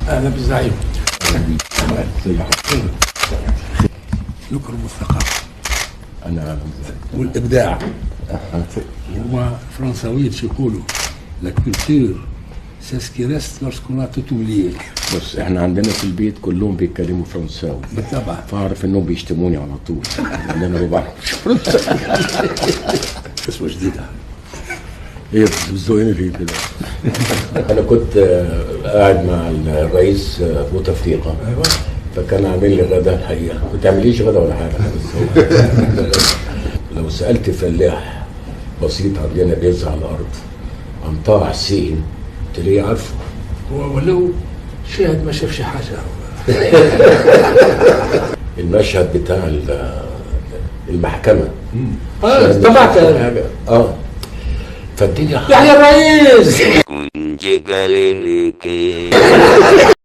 اهلا بالزعيم. نكرم الثقافه انا والابداع. هما فرنساويين شو يقولوا لا كولتور سي سكي ريست لورسكون ا توت اوبليي. بص، احنا عندنا في البيت كلهم بيتكلموا فرنساوي بالطبع. فاعرف انهم بيشتموني على طول لان انا ما بعرفش فرنساوي. قسوه جديده. ايه بتزوقني ليه كده؟ انا كنت قاعد مع الرئيس بوتفليقه. ايوه. فكان عامل لي غدا الحقيقه، ما تعمليش غدا ولا حاجه بس هو لو سالت فلاح بسيط عندنا بيزرع على الارض عن طه حسين تلاقيه عارفه. هو ولو شاهد ما شافش حاجه. المشهد بتاع المحكمه طبعت فالدنيا يحيى الرئيس.